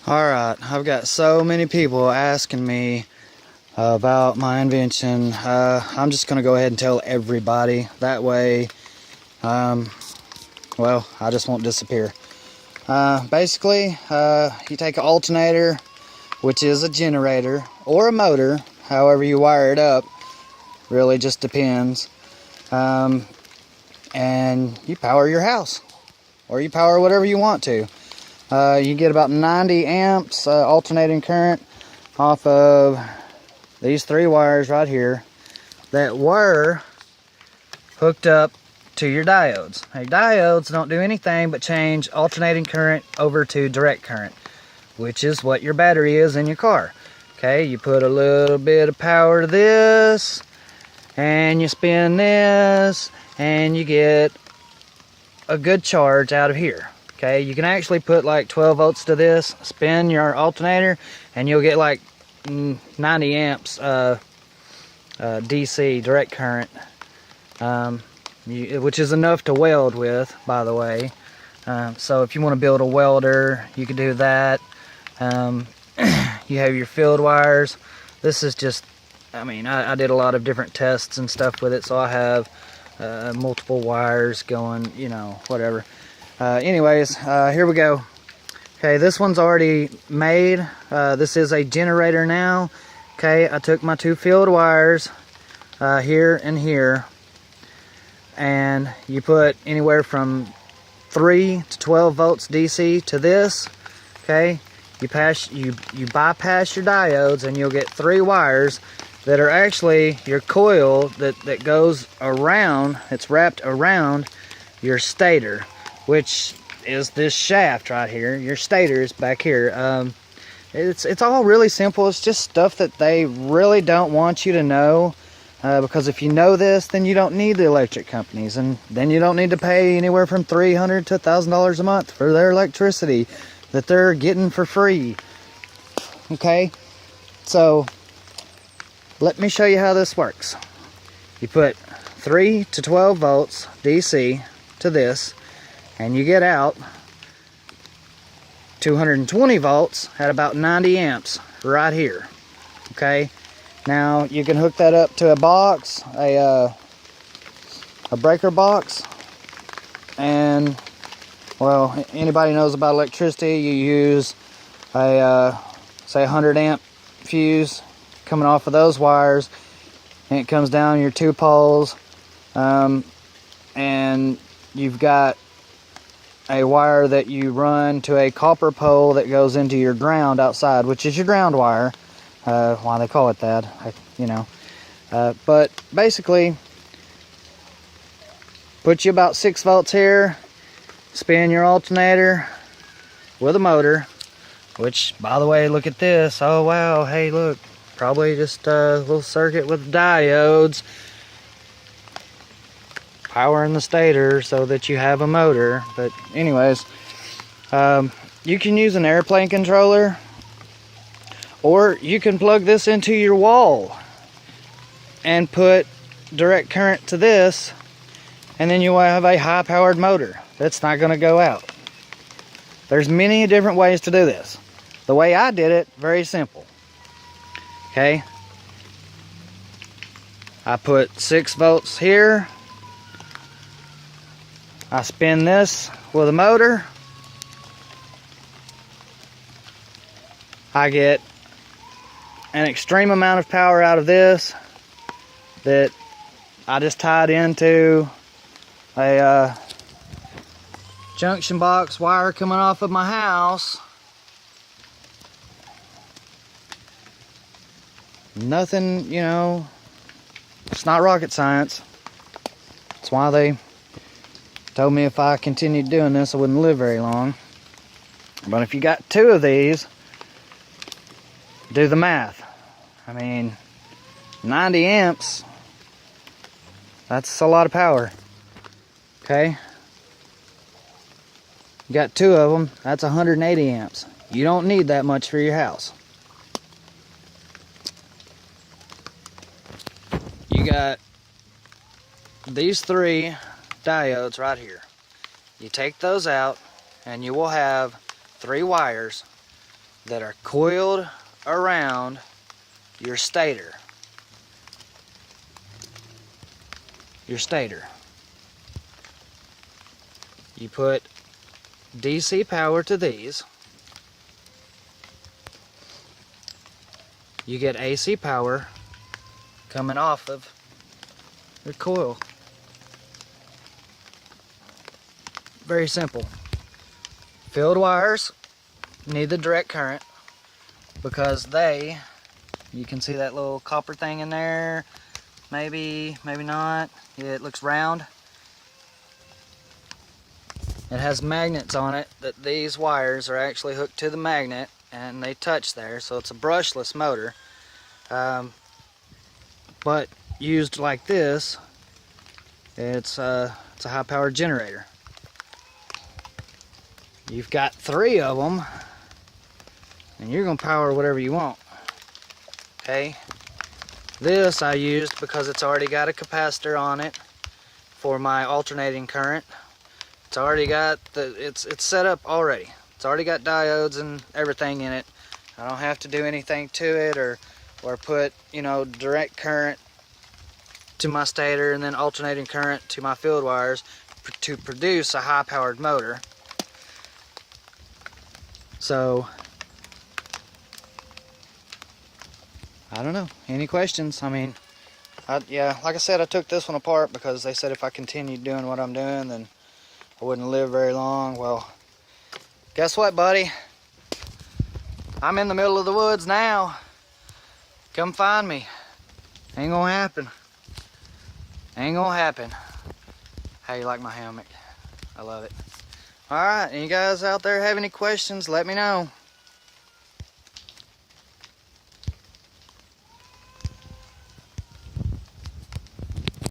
Alright, I've got so many people asking me about my invention. I'm just going to go ahead and tell everybody. That way, well, I just won't disappear. Basically, you take an alternator, which is a generator, or a motor, however you wire it up. Really just depends. And you power your house, or you power whatever you want to. You get about 90 amps alternating current off of these three wires right here that were hooked up to your diodes. Hey, diodes don't do anything but change alternating current over to direct current, which is what your battery is in your car. Okay, you put a little bit of power to this, and you spin this, and you get a good charge out of here. Okay, you can actually put like 12 volts to this, spin your alternator, and you'll get like 90 amps DC direct current, which is enough to weld with, by the way. So if you want to build a welder, you can do that. You have your field wires. This is just, I did a lot of different tests and stuff with it, so I have multiple wires going, whatever. Anyways, here we go. Okay, this one's already made. This is a generator now. Okay, I took my two field wires here and here, and you put anywhere from 3 to 12 volts DC to this. Okay, you bypass your diodes, and you'll get three wires that are actually your coil that goes around. It's wrapped around your stator, which is this shaft right here. Your stator is back here. It's all really simple. It's just stuff that they really don't want you to know, because if you know this, then you don't need the electric companies, and then you don't need to pay anywhere from $300 to $1,000 a month for their electricity that they're getting for free. Okay, so let me show you how this works. You put 3 to 12 volts DC to this, and you get out 220 volts at about 90 amps right here. Okay, now you can hook that up to a box, a breaker box, and well, anybody knows about electricity. You use a say 100 amp fuse coming off of those wires, and it comes down your two poles, and you've got a wire that you run to a copper pole that goes into your ground outside, which is your ground wire. Why they call it that, but basically, put you about 6 volts here, spin your alternator with a motor, which, by the way, look at this. Oh wow, hey look, probably just a little circuit with diodes powering the stator so that you have a motor. But anyways, you can use an airplane controller, or you can plug this into your wall and put direct current to this, and then you will have a high powered motor that's not going to go out. There's many different ways to do this. The way I did it, very simple. Okay, I put 6 volts here. I spin this with a motor. I get an extreme amount of power out of this that I just tied into a junction box wire coming off of my house. Nothing, it's not rocket science. That's why they told me if I continued doing this, I wouldn't live very long. But if you got 2 of these, do the math. 90 amps, that's a lot of power. Okay? You got 2 of them, that's 180 amps. You don't need that much for your house. You got these 3 diodes right here. You take those out, and you will have 3 wires that are coiled around your stator. Your stator. You put DC power to these. You get AC power coming off of your coil. Very simple. Field wires need the direct current because you can see that little copper thing in there. Maybe not. Yeah, it looks round. It has magnets on it that these wires are actually hooked to the magnet and they touch there, so it's a brushless motor. But used like this, it's a high-powered generator. You've got 3 of them, and you're going to power whatever you want. Okay? This I used because it's already got a capacitor on it for my alternating current. It's already got it's set up already. It's already got diodes and everything in it. I don't have to do anything to it or put, you know, direct current to my stator and then alternating current to my field wires to produce a high-powered motor. So, I don't know. Any questions? I mean, yeah, like I said, I took this one apart because they said if I continued doing what I'm doing, then I wouldn't live very long. Well, guess what, buddy? I'm in the middle of the woods now. Come find me. Ain't gonna happen. Ain't gonna happen. How you like my hammock? I love it. Alright, any guys out there have any questions, let me know.